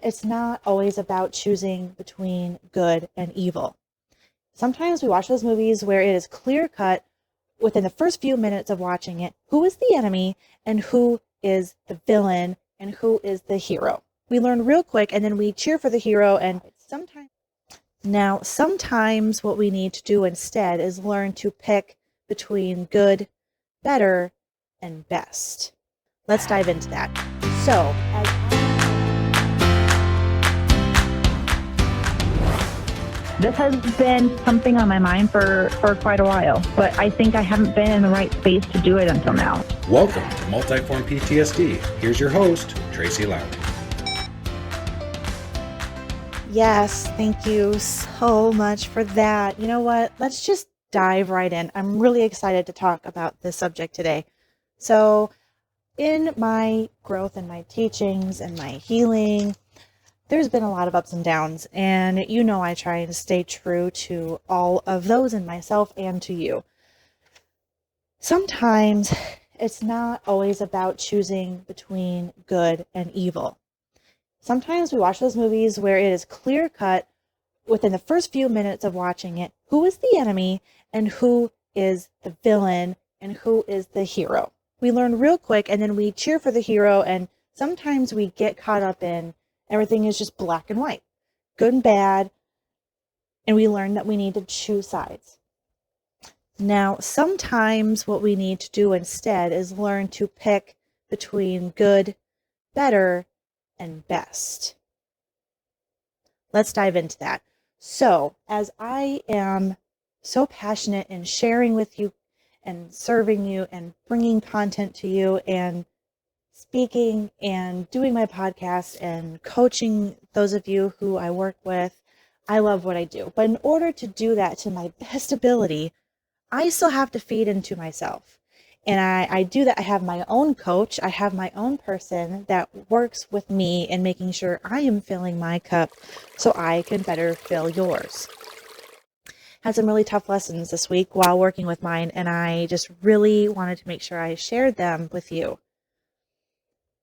it's not always about choosing between good and evil. Sometimes we watch those movies where it is clear cut within the first few minutes of watching it who is the enemy and who is the villain and who is the hero. We learn real quick and then we cheer for the hero, and sometimes what we need to do instead is learn to pick between good, better, and best. Let's dive into that. So, This has been something on my mind for quite a while, but I think I haven't been in the right space to do it until now. Welcome to Multiform PTSD. Here's your host, Tracy Lowry. Yes, thank you so much for that. You know what? Let's just dive right in. I'm really excited to talk about this subject today. So, in my growth and my teachings and my healing, there's been a lot of ups and downs, and I try to stay true to all of those in myself and to you. Sometimes it's not always about choosing between good and evil. Sometimes we watch those movies where it is clear cut within the first few minutes of watching it who is the enemy and who is the villain and who is the hero. We learn real quick and then we cheer for the hero, and sometimes we get caught up in everything is just black and white, good and bad, and we learn that we need to choose sides. Now, sometimes what we need to do instead is learn to pick between good, better, and best. Let's dive into that. So, as I am so passionate in sharing with you and serving you and bringing content to you and speaking and doing my podcast and coaching those of you who I work with, I love what I do. But in order to do that to my best ability, I still have to feed into myself. And I do that. I have my own coach. I have my own person that works with me in making sure I am filling my cup so I can better fill yours. Had some really tough lessons this week while working with mine, and I just really wanted to make sure I shared them with you.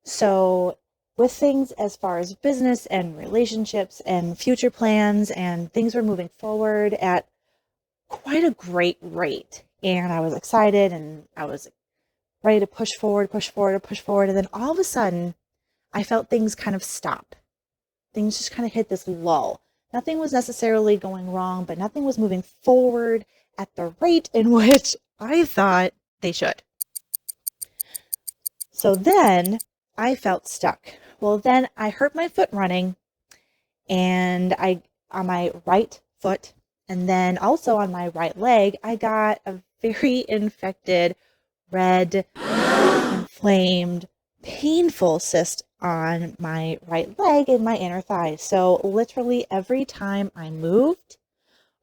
So with things as far as business and relationships and future plans, and things were moving forward at quite a great rate. And I was excited and I was ready to push forward. And then all of a sudden, I felt things kind of stop. Things just kind of hit this lull. Nothing was necessarily going wrong, but nothing was moving forward at the rate in which I thought they should. So then I felt stuck. Well, then I hurt my foot running, and on my right foot, and then also on my right leg, I got a very infected, red, inflamed, painful cyst on my right leg in my inner thigh. So literally every time I moved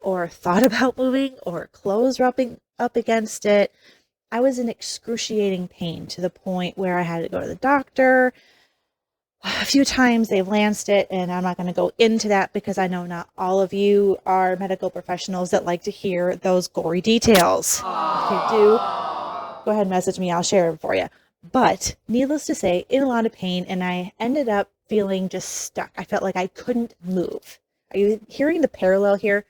or thought about moving or clothes rubbing up against it, I was in excruciating pain to the point where I had to go to the doctor. A few times they've lanced it, and I'm not going to go into that because I know not all of you are medical professionals that like to hear those gory details. If you do, go ahead and message me. I'll share them for you. But needless to say, in a lot of pain, and I ended up feeling just stuck. I felt like I couldn't move. Are you hearing the parallel here?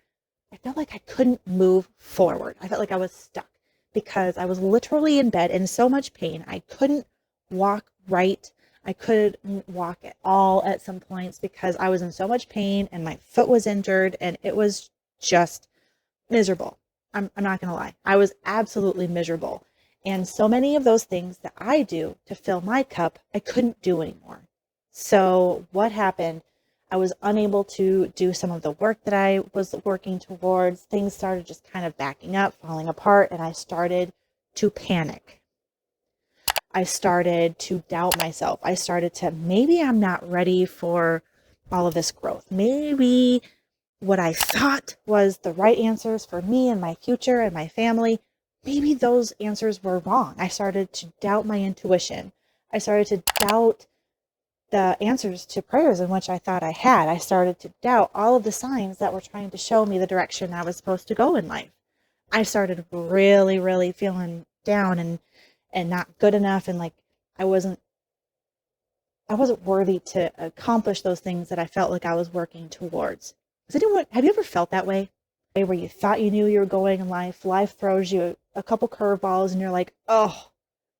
I felt like I couldn't move forward. I felt like I was stuck because I was literally in bed in so much pain. I couldn't walk right. I couldn't walk at all at some points because I was in so much pain and my foot was injured, and it was just miserable. I'm not going to lie. I was absolutely miserable. And so many of those things that I do to fill my cup, I couldn't do anymore. So what happened? I was unable to do some of the work that I was working towards. Things started just kind of backing up, falling apart, and I started to panic. I started to doubt myself. I started to, maybe I'm not ready for all of this growth. Maybe what I thought was the right answers for me and my future and my family, maybe those answers were wrong. I started to doubt my intuition. I started to doubt the answers to prayers in which I thought I had. I started to doubt all of the signs that were trying to show me the direction I was supposed to go in life. I started really, really feeling down and not good enough, and like I wasn't I wasn't worthy to accomplish those things that I felt like I was working towards. Have you ever felt that way? Where you thought you knew you were going in life, life throws you a couple curveballs and you're like, oh,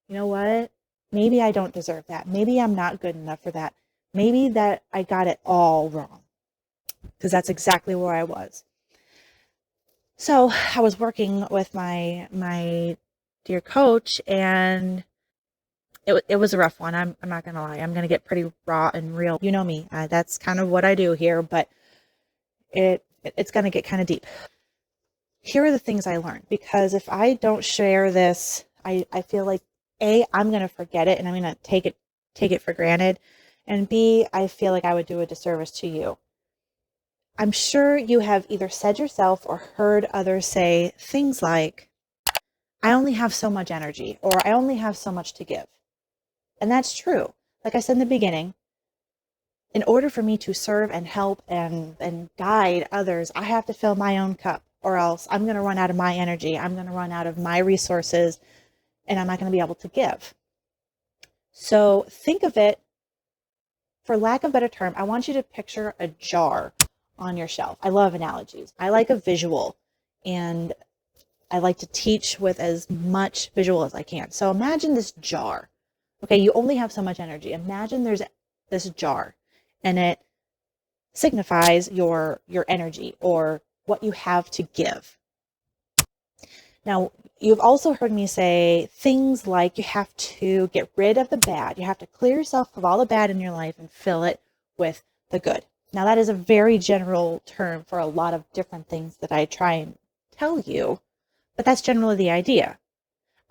you know what? Maybe I don't deserve that. Maybe I'm not good enough for that. Maybe that I got it all wrong. Because that's exactly where I was. So I was working with my dear coach, and it was a rough one. I'm not going to lie. I'm going to get pretty raw and real. You know me. That's kind of what I do here, but it's going to get kind of deep. Here are the things I learned, because if I don't share this, I feel like A, I'm going to forget it and I'm going to take it for granted. And B, I feel like I would do a disservice to you. I'm sure you have either said yourself or heard others say things like, I only have so much energy, or I only have so much to give. And that's true. Like I said in the beginning, in order for me to serve and help and guide others, I have to fill my own cup, or else I'm going to run out of my energy. I'm going to run out of my resources, and I'm not going to be able to give. So think of it, for lack of a better term, I want you to picture a jar on your shelf. I love analogies. I like a visual, and I like to teach with as much visual as I can. So imagine this jar. Okay, you only have so much energy. Imagine there's this jar, and it signifies your energy or what you have to give. Now, you've also heard me say things like you have to get rid of the bad. You have to clear yourself of all the bad in your life and fill it with the good. Now, that is a very general term for a lot of different things that I try and tell you, but that's generally the idea.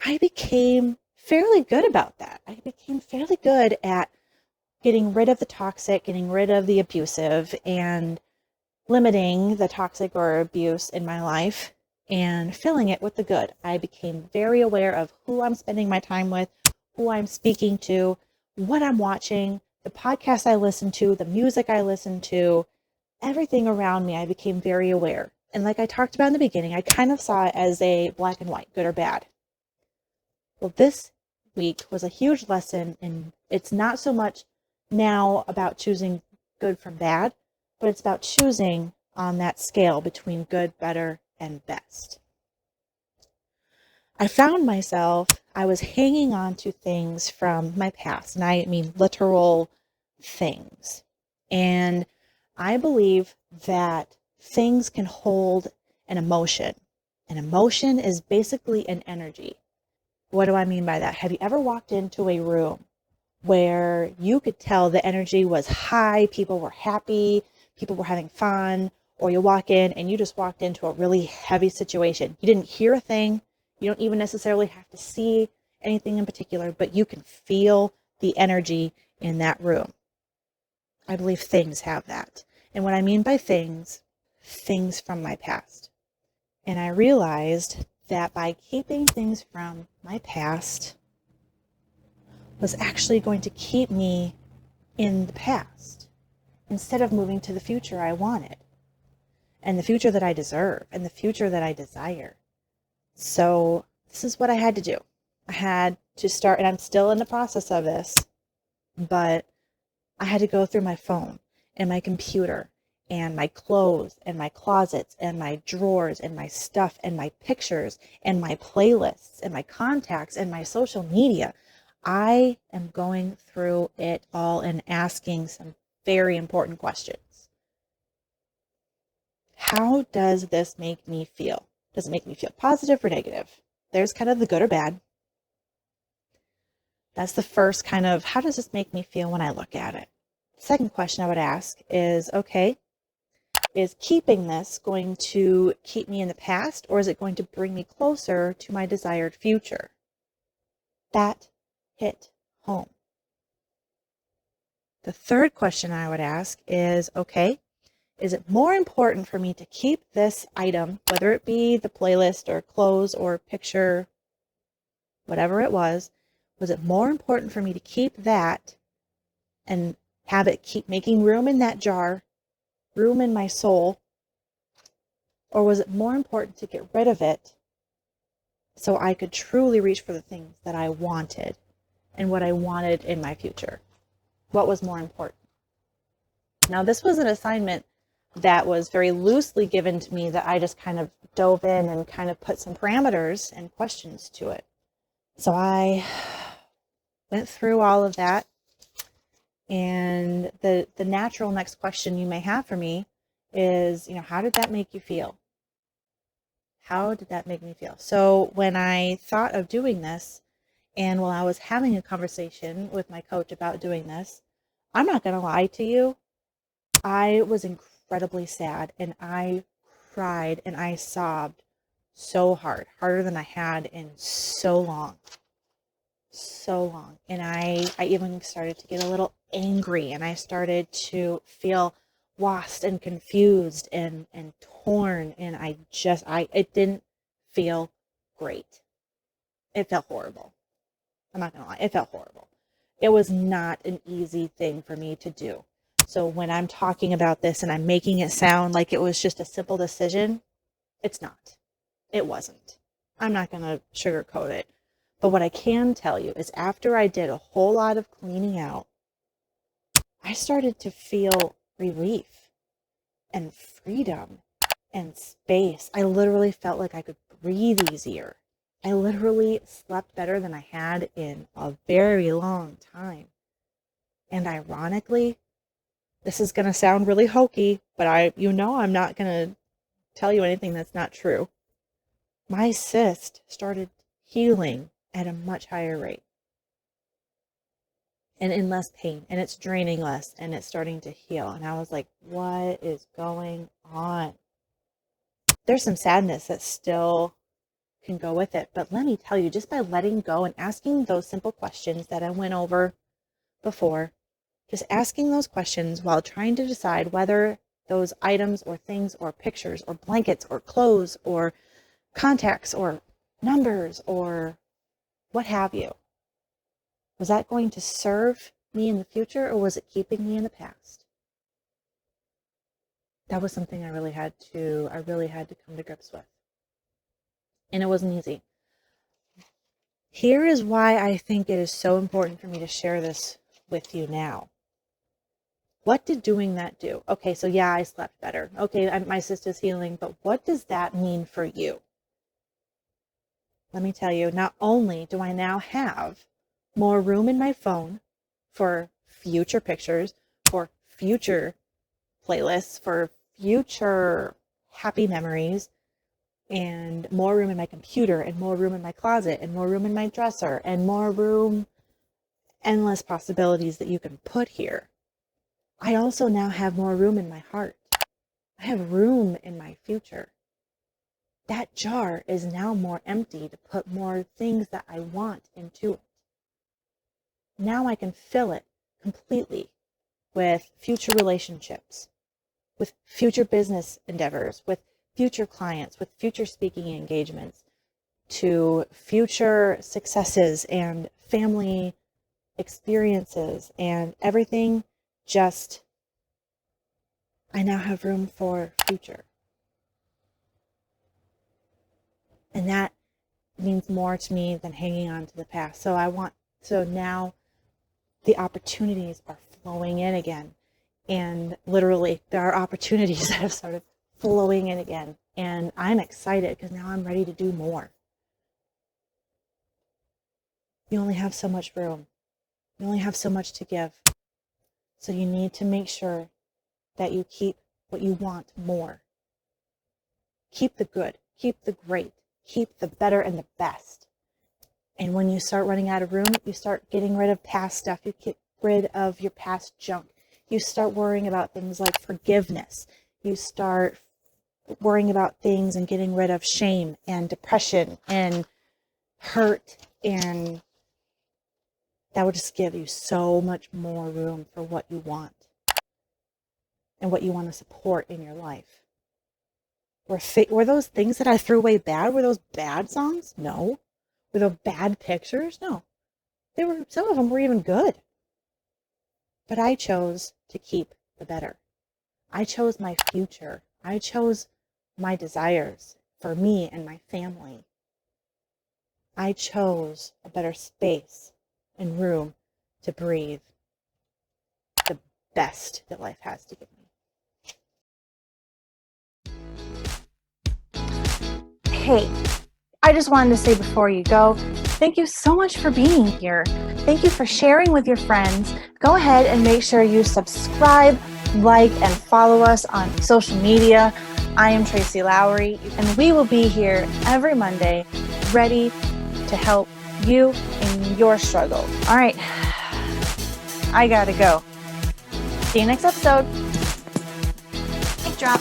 I became fairly good about that. I became fairly good at getting rid of the toxic, getting rid of the abusive, and limiting the toxic or abuse in my life and filling it with the good. I became very aware of who I'm spending my time with, who I'm speaking to, what I'm watching, the podcasts I listen to, the music I listen to, everything around me. I became very aware. And like I talked about in the beginning, I kind of saw it as a black and white, good or bad. Well, this week was a huge lesson, and it's not so much now about choosing good from bad, but it's about choosing on that scale between good, better, and best. I found myself, I was hanging on to things from my past, and I mean literal things. And I believe that things can hold an emotion. An emotion is basically an energy. What do I mean by that? Have you ever walked into a room where you could tell the energy was high, people were happy, people were having fun, or you walk in and you just walked into a really heavy situation? You didn't hear a thing. You don't even necessarily have to see anything in particular, but you can feel the energy in that room. I believe things have that. And what I mean by things from my past. And I realized that by keeping things from my past was actually going to keep me in the past instead of moving to the future I wanted, and the future that I deserve, and the future that I desire. So this is what I had to do. I had to start, and I'm still in the process of this, but I had to go through my phone and my computer and my clothes and my closets and my drawers and my stuff and my pictures and my playlists and my contacts and my social media. I am going through it all and asking some very important questions. How does this make me feel? Does it make me feel positive or negative? There's kind of the good or bad. That's the first kind of, how does this make me feel when I look at it? Second question I would ask is, okay, is keeping this going to keep me in the past, or is it going to bring me closer to my desired future? That hit home. The third question I would ask is, okay, is it more important for me to keep this item, whether it be the playlist or clothes or picture, whatever it was it more important for me to keep that and have it keep making room in that jar, room in my soul, or was it more important to get rid of it so I could truly reach for the things that I wanted and what I wanted in my future? What was more important? Now, this was an assignment that was very loosely given to me that I just kind of dove in and kind of put some parameters and questions to it. So I went through all of that. And the natural next question you may have for me is, how did that make you feel? How did that make me feel? So when I thought of doing this, and while I was having a conversation with my coach about doing this, I'm not going to lie to you, I was incredibly sad, and I cried and I sobbed so hard, harder than I had in so long. And I even started to get a little angry, and I started to feel lost and confused and torn, and it didn't feel great. It felt horrible. I'm not gonna lie, it felt horrible. It was not an easy thing for me to do. So when I'm talking about this and I'm making it sound like it was just a simple decision, it's not. It wasn't. I'm not gonna sugarcoat it. But what I can tell you is after I did a whole lot of cleaning out, I started to feel relief and freedom and space. I literally felt like I could breathe easier. I literally slept better than I had in a very long time. And ironically, this is going to sound really hokey, but I'm not going to tell you anything that's not true. My cyst started healing at a much higher rate and in less pain, and it's draining less, and it's starting to heal. And I was like, what is going on? There's some sadness that still can go with it, but let me tell you, just by letting go and asking those simple questions that I went over before, just asking those questions while trying to decide whether those items or things or pictures or blankets or clothes or contacts or numbers or what have you, was that going to serve me in the future, or was it keeping me in the past? That was something I really had to come to grips with. And it wasn't easy. Here is why I think it is so important for me to share this with you now. What did doing that do? Okay, so yeah, I slept better. Okay, my cyst is healing, but what does that mean for you? Let me tell you, not only do I now have more room in my phone for future pictures, for future playlists, for future happy memories, and more room in my computer, and more room in my closet, and more room in my dresser, and more room, endless possibilities that you can put here. I also now have more room in my heart. I have room in my future. That jar is now more empty to put more things that I want into it. Now I can fill it completely with future relationships, with future business endeavors, with future clients, with future speaking engagements, to future successes and family experiences and everything. Just, I now have room for future. And that means more to me than hanging on to the past. So now the opportunities are flowing in again. And literally, there are opportunities that have started flowing in again. And I'm excited because now I'm ready to do more. You only have so much room. You only have so much to give. So you need to make sure that you keep what you want more. Keep the good. Keep the great. Keep the better and the best. And when you start running out of room, you start getting rid of past stuff. You get rid of your past junk. You start worrying about things like forgiveness. You start worrying about things and getting rid of shame and depression and hurt, and that will just give you so much more room for what you want and what you want to support in your life. Were those things that I threw away bad? Were those bad songs? No. Were those bad pictures? No. Some of them were even good. But I chose to keep the better. I chose my future. I chose my desires for me and my family. I chose a better space and room to breathe. best that life has to give me. Hey, I just wanted to say before you go, thank you so much for being here. Thank you for sharing with your friends. Go ahead and make sure you subscribe, like, and follow us on social media. I am Tracy Lowry, and we will be here every Monday, ready to help you in your struggle. All right, I gotta go. See you next episode. Mic drop.